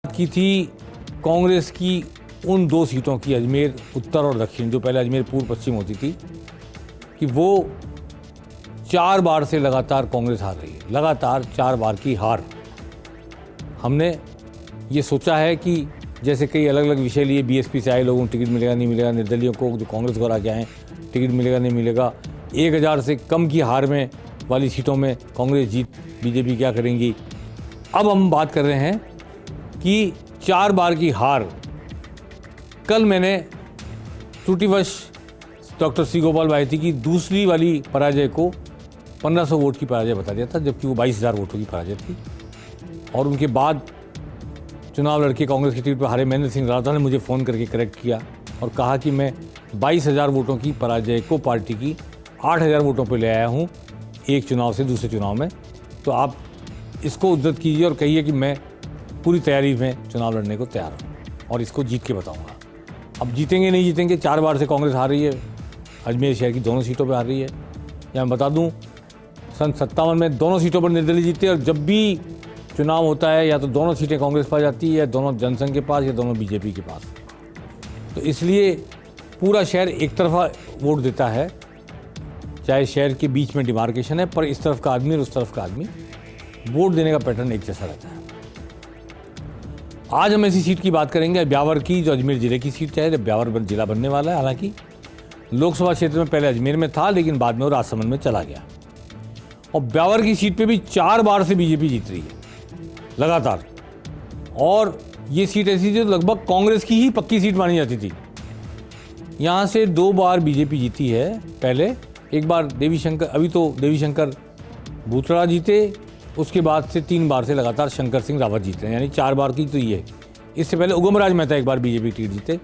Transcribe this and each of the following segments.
की थी कांग्रेस की उन दो सीटों की, अजमेर उत्तर और दक्षिण, जो पहले अजमेर पूर्व पश्चिम होती थी, कि वो 4 बार से लगातार कांग्रेस हार रही है। लगातार 4 बार की हार। हमने ये सोचा है कि जैसे कई अलग अलग विषय लिए, बीएसपी से आए लोगों को टिकट मिलेगा नहीं मिलेगा, निर्दलीयों को जो कांग्रेस को आके आए टिकट मिलेगा नहीं मिलेगा, 1000 से कम की हार में वाली सीटों में कांग्रेस जीत, बीजेपी क्या करेंगी। अब हम बात कर रहे हैं कि 4 बार की हार। कल मैंने त्रुटिवश डॉक्टर सी गोपाल भाई की दूसरी वाली पराजय को 1500 वोट की पराजय बता दिया था, जबकि वो 22,000 वोटों की पराजय थी। और उनके बाद चुनाव लड़के कांग्रेस की टिकट पर हारे महेंद्र सिंह राठौर ने मुझे फ़ोन करके करेक्ट किया और कहा कि मैं 22,000 वोटों की पराजय को पार्टी की 8,000 वोटों पर ले आया हूँ, एक चुनाव से दूसरे चुनाव में। तो आप इसको उद्धृत कीजिए और कहिए कि मैं पूरी तैयारी में चुनाव लड़ने को तैयार हूँ और इसको जीत के बताऊँगा। अब जीतेंगे नहीं जीतेंगे, 4 बार से कांग्रेस हार रही है, अजमेर शहर की दोनों सीटों पर हार रही है। या मैं बता दूँ, सन 57 में दोनों सीटों पर निर्दलीय जीते, और जब भी चुनाव होता है या तो दोनों सीटें कांग्रेस पास जाती है या दोनों जनसंघ के पास या दोनों बीजेपी के पास। तो इसलिए पूरा शहर एक तरफा वोट देता है, चाहे शहर के बीच में डिमार्केशन है, पर इस तरफ का आदमी और उस तरफ का आदमी वोट देने का पैटर्न एक जैसा रहता है। आज हम ऐसी सीट की बात करेंगे, ब्यावर की, जो अजमेर जिले की सीट है। ब्यावर जिला बनने वाला है। हालांकि लोकसभा क्षेत्र में पहले अजमेर में था, लेकिन बाद में वो राजसमंद में चला गया। और ब्यावर की सीट पे भी 4 बार से बीजेपी जीत रही है लगातार। और ये सीट ऐसी जो लगभग कांग्रेस की ही पक्की सीट मानी जाती थी। यहाँ से 2 बार बीजेपी जीती है। पहले एक बार देवीशंकर, अभी तो देवीशंकर भूतड़ा जीते, उसके बाद से 3 बार से लगातार शंकर सिंह रावत जीते हैं, यानी 4 बार की तो ये। इससे पहले उगमराज मेहता एक बार बीजेपी टिकट जीते,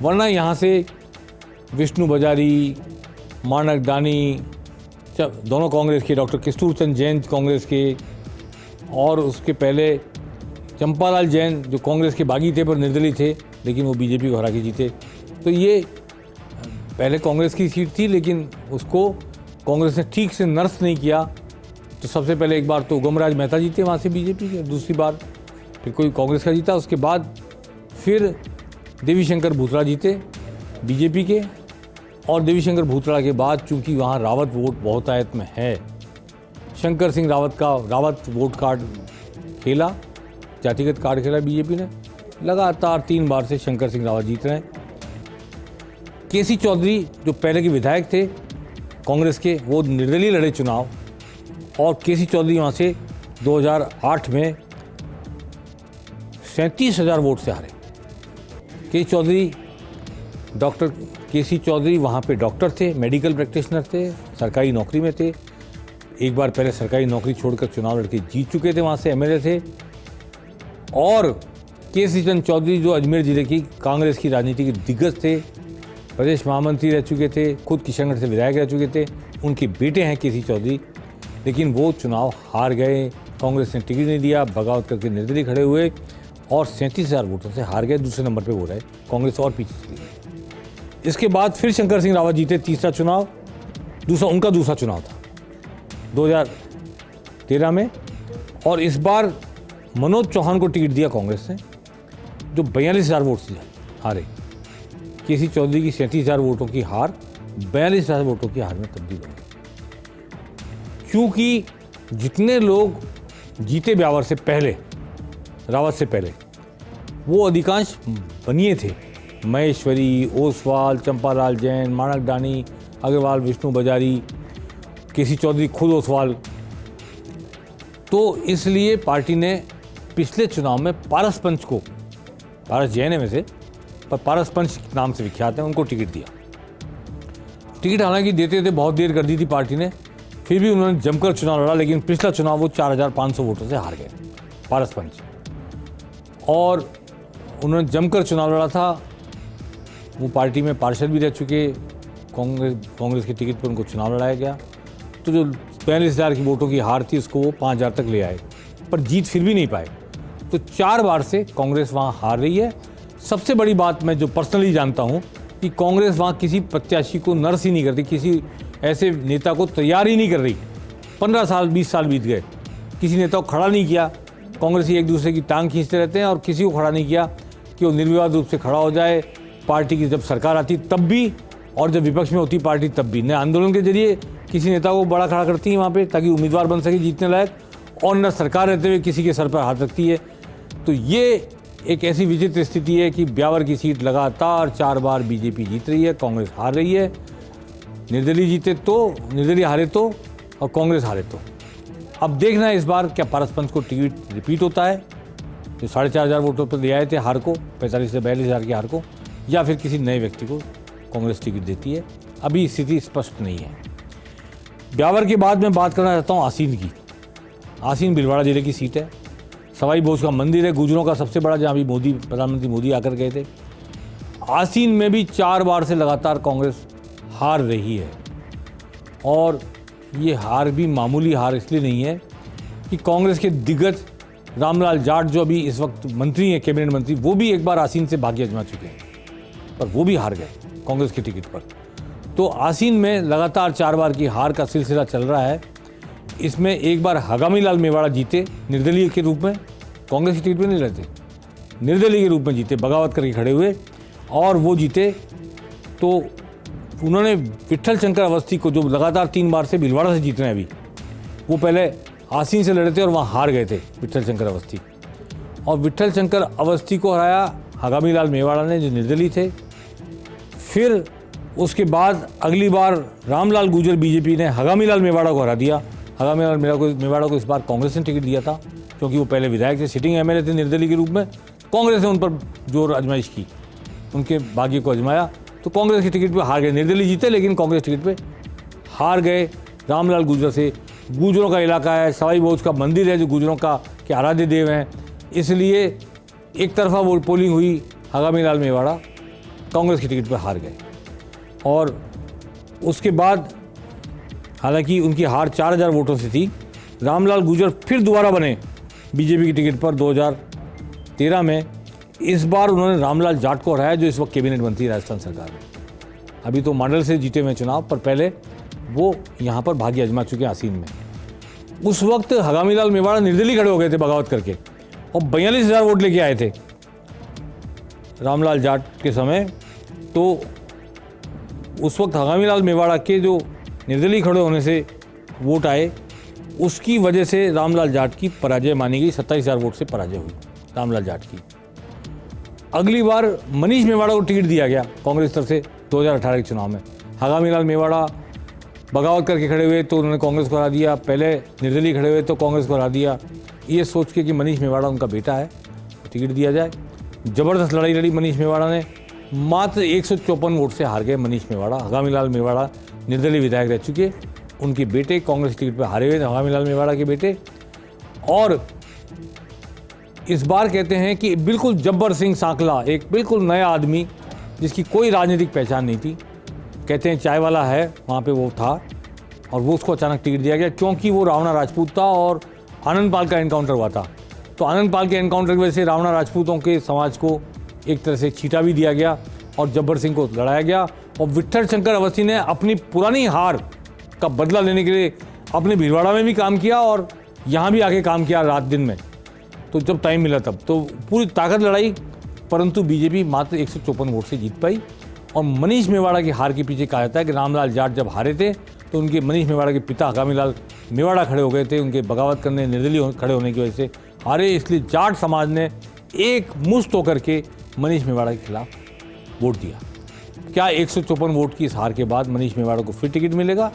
वरना यहाँ से विष्णु बजारी, मानक दानी दोनों कांग्रेस के, डॉक्टर किस्तूरचंद जैन कांग्रेस के, और उसके पहले चंपालाल जैन जो कांग्रेस के बागी थे पर निर्दलीय थे, लेकिन वो बीजेपी को हरा के जीते। तो ये पहले कांग्रेस की सीट थी, लेकिन उसको कांग्रेस ने ठीक से नर्स नहीं किया। तो सबसे पहले एक बार तो उगमराज मेहता जीते वहाँ से बीजेपी के, दूसरी बार फिर कोई कांग्रेस का जीता, उसके बाद फिर देवीशंकर भूतड़ा जीते बीजेपी के। और देवीशंकर भूतड़ा के बाद चूंकि वहाँ रावत वोट बहुतायत में है, शंकर सिंह रावत का रावत वोट कार्ड खेला, जातिगत कार्ड खेला बीजेपी ने। लगातार 3 बार से शंकर सिंह रावत जीत रहे हैं। केसी चौधरी जो पहले के विधायक थे कांग्रेस के, वो निर्दलीय लड़े चुनाव, और केसी चौधरी वहाँ से 2008 में 37,000 वोट से हारे। केसी चौधरी, डॉक्टर केसी चौधरी वहाँ पे डॉक्टर थे, मेडिकल प्रैक्टिशनर थे, सरकारी नौकरी में थे। एक बार पहले सरकारी नौकरी छोड़कर चुनाव लड़के जीत चुके थे, वहाँ से एमएलए थे। और केसी चंद चौधरी जो अजमेर जिले की कांग्रेस की राजनीति के दिग्गज थे, प्रदेश महामंत्री रह चुके थे, खुद किशनगढ़ से विधायक रह चुके थे, उनके बेटे हैं केसी चौधरी। लेकिन वो चुनाव हार गए, कांग्रेस ने टिकट नहीं दिया, बगावत करके निर्दलीय खड़े हुए और 37,000 वोटों से हार गए। दूसरे नंबर पे वो रहे, कांग्रेस और पीछे चली गई। इसके बाद फिर शंकर सिंह रावत जीते तीसरा चुनाव, उनका दूसरा चुनाव था 2013 में। और इस बार मनोज चौहान को टिकट दिया कांग्रेस ने, जो 42,000 वोट से हारे। केसी चौधरी की 37,000 वोटों की हार 42,000 वोटों की हार में तब्दील हो गई। क्योंकि जितने लोग जीते ब्यावर से पहले, रावत से पहले, वो अधिकांश बनिए थे। महेश्वरी, ओसवाल, चंपालाल जैन, मानक दानी, अग्रवाल, विष्णु बजारी, केसी चौधरी खुद ओसवाल। तो इसलिए पार्टी ने पिछले चुनाव में पारस पंच को, पारस जैन है वैसे, पर पारस पंच नाम से विख्यात है, उनको टिकट दिया। टिकट हालांकि देते थे बहुत देर कर दी थी पार्टी ने, फिर भी उन्होंने जमकर चुनाव लड़ा। लेकिन पिछला चुनाव वो 4,500 वोटों से हार गए पारस पंच, और उन्होंने जमकर चुनाव लड़ा था। वो पार्टी में पार्षद भी रह चुके, कांग्रेस के टिकट पर उनको चुनाव लड़ाया गया। तो जो 42,000 की वोटों की हार थी, उसको वो 5,000 तक ले आए, पर जीत फिर भी नहीं पाए। तो 4 बार से कांग्रेस वहाँ हार रही है। सबसे बड़ी बात मैं जो पर्सनली जानता हूँ कि कांग्रेस वहाँ किसी प्रत्याशी को नर्स ही नहीं करती, किसी ऐसे नेता को तैयार ही नहीं कर रही। 15 साल 20 साल बीत गए, किसी नेता को खड़ा नहीं किया, कांग्रेसी एक दूसरे की टांग खींचते रहते हैं और किसी को खड़ा नहीं किया कि वो निर्विवाद रूप से खड़ा हो जाए। पार्टी की जब सरकार आती तब भी और जब विपक्ष में होती पार्टी तब भी, न आंदोलन के जरिए किसी नेता को बड़ा खड़ा करती है वहाँ पे ताकि उम्मीदवार बन सके जीतने लायक, और न सरकार रहते हुए किसी के सर पर हाथ रखती है। तो ये एक ऐसी विचित्र स्थिति है कि ब्यावर की सीट लगातार 4 बार बीजेपी जीत रही है, कांग्रेस हार रही है। निर्दलीय हारे तो और कांग्रेस हारे तो। अब देखना है इस बार क्या पारस पंच को टिकट रिपीट होता है, जो 4,500 वोटों पर ले आए थे हार को, 45 से 42,000 की हार को, या फिर किसी नए व्यक्ति को कांग्रेस टिकट देती है। अभी स्थिति स्पष्ट नहीं है। ब्यावर के बाद मैं बात करना चाहता हूँ आसीन की। आसीन भीलवाड़ा जिले की सीट है, सवाई भोज का मंदिर है, गुजरों का सबसे बड़ा, जहाँ भी प्रधानमंत्री मोदी आकर गए थे। आसीन में भी 4 बार से लगातार कांग्रेस हार रही है, और ये हार भी मामूली हार इसलिए नहीं है कि कांग्रेस के दिग्गज रामलाल जाट, जो अभी इस वक्त मंत्री हैं, कैबिनेट मंत्री, वो भी एक बार आसीन से भाग्य आजमा चुके हैं, पर वो भी हार गए कांग्रेस के टिकट पर। तो आसीन में लगातार 4 बार की हार का सिलसिला चल रहा है। इसमें एक बार हगामी लाल मेवाड़ा जीते निर्दलीय के रूप में, कांग्रेस की टिकट पर नहीं लड़ते, निर्दलीय के रूप में जीते, बगावत करके खड़े हुए, और वो जीते। तो उन्होंने विट्ठल शंकर अवस्थी को, जो लगातार 3 बार से भीलवाड़ा से जीत रहे हैं अभी, वो पहले आसीन से लड़े थे और वहाँ हार गए थे विट्ठल शंकर अवस्थी, और विट्ठल शंकर अवस्थी को हराया हगामी लाल मेवाड़ा ने, जो निर्दलीय थे। फिर उसके बाद अगली बार रामलाल गुर्जर बीजेपी ने हगामी लाल मेवाड़ा को हरा दिया। हगामी लाल मेवाड़ा को इस बार कांग्रेस ने टिकट दिया था, क्योंकि वो पहले विधायक थे, सिटिंग एमएलए थे निर्दलीय के रूप में। कांग्रेस ने उन पर जोर आजमाइश की, उनके भाग्य को आजमाया, तो कांग्रेस की टिकट पे हार गए। निर्दलीय जीते लेकिन कांग्रेस टिकट पे हार गए रामलाल गुर्जर से। गुर्जरों का इलाका है, सवाई भोज का मंदिर है, जो गुर्जरों का के आराध्य देव हैं, इसलिए एक तरफा वो पोलिंग हुई। हगामी लाल मेवाड़ा कांग्रेस की टिकट पर हार गए, और उसके बाद हालांकि उनकी हार 4,000 वोटों से थी। रामलाल गुर्जर फिर दोबारा बने बीजेपी की टिकट पर 2013 में। इस बार उन्होंने रामलाल जाट को हराया, जो इस वक्त कैबिनेट मंत्री राजस्थान सरकार में। अभी तो मॉडल से जीते हुए चुनाव, पर पहले वो यहाँ पर भाग्य आजमा चुके हैं आसीन में। उस वक्त हगामी लाल मेवाड़ा निर्दलीय खड़े हो गए थे बगावत करके, और 42,000 वोट लेके आए थे रामलाल जाट के समय। तो उस वक्त हगामी लाल मेवाड़ा के जो निर्दलीय खड़े होने से वोट आए, उसकी वजह से रामलाल जाट की पराजय मानी गई। 27,000 वोट से पराजय हुई रामलाल जाट की। अगली बार मनीष मेवाड़ा को टिकट दिया गया कांग्रेस तरफ से 2018 के चुनाव में। हगामी लाल मेवाड़ा बगावत करके खड़े हुए तो उन्होंने कांग्रेस को हरा दिया, पहले निर्दलीय खड़े हुए तो कांग्रेस को हरा दिया, ये सोच के कि मनीष मेवाड़ा उनका बेटा है, टिकट दिया जाए। ज़बरदस्त लड़ाई लड़ी मनीष मेवाड़ा ने, मात्र 154 वोट से हार गए मनीष मेवाड़ा। हगामी लाल मेवाड़ा निर्दलीय विधायक रह चुके, उनके बेटे कांग्रेस टिकट पर हारे हुए थे, हगामी लाल मेवाड़ा के बेटे। और इस बार कहते हैं कि बिल्कुल जब्बर सिंह सांकला, एक बिल्कुल नया आदमी जिसकी कोई राजनीतिक पहचान नहीं थी, कहते हैं चाय वाला है वहाँ पे वो था, और वो उसको अचानक टिकट दिया गया क्योंकि वो रावणा राजपूत था और आनंद पाल का एनकाउंटर हुआ था। तो आनंद पाल के एनकाउंटर की वजह से रावणा राजपूतों के समाज को एक तरह से छीटा भी दिया गया और जब्बर सिंह को लड़ाया गया। और विट्ठल शंकर अवस्थी ने अपनी पुरानी हार का बदला लेने के लिए अपने भीलवाड़ा में भी काम किया और यहाँ भी आके काम किया रात दिन में, तो जब टाइम मिला तब तो पूरी ताकत लड़ाई, परंतु बीजेपी मात्र 154 वोट से जीत पाई। और मनीष मेवाड़ा की हार के पीछे कहा जाता है कि रामलाल जाट जब हारे थे तो उनके मनीष मेवाड़ा के पिता हगामी लाल मेवाड़ा खड़े हो गए थे, उनके बगावत करने निर्दलीय खड़े होने की वजह से हारे, इसलिए जाट समाज ने एक मुश्त होकर के मनीष मेवाड़ा के खिलाफ वोट दिया। क्या 154 वोट की इस हार के बाद मनीष मेवाड़ा को फिर टिकट मिलेगा?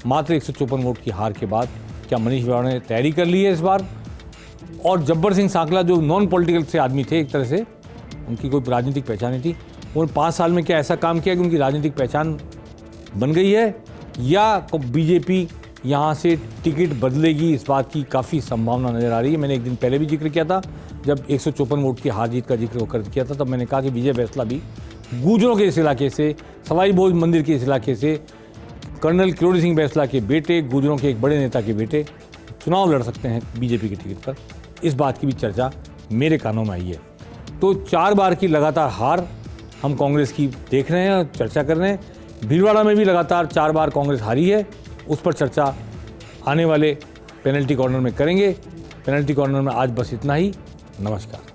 मात्र 154 वोट की हार के बाद क्या मनीष मेवाड़ा ने तैयारी कर ली है इस बार? और जब्बर सिंह सांकला जो नॉन पॉलिटिकल से आदमी थे, एक तरह से उनकी कोई राजनीतिक पहचान नहीं थी, उन्होंने 5 साल में क्या ऐसा काम किया कि उनकी राजनीतिक पहचान बन गई है? या बीजेपी यहाँ से टिकट बदलेगी, इस बात की काफ़ी संभावना नज़र आ रही है। मैंने एक दिन पहले भी जिक्र किया था, जब 154 वोट की हार जीत का जिक्र कर किया था, तब मैंने कहा कि विजय बैसला भी गुर्जरों के इस इलाके से, सवाई भोज मंदिर के इस इलाके से, कर्नल किरोड़ी सिंह बैसला के बेटे, गुर्जरों के एक बड़े नेता के बेटे चुनाव लड़ सकते हैं बीजेपी के टिकट पर। इस बात की भी चर्चा मेरे कानों में आई है। तो 4 बार की लगातार हार हम कांग्रेस की देख रहे हैं और चर्चा कर रहे हैं। भीलवाड़ा में भी लगातार 4 बार कांग्रेस हारी है, उस पर चर्चा आने वाले पेनल्टी कॉर्नर में करेंगे। पेनल्टी कॉर्नर में आज बस इतना ही। नमस्कार।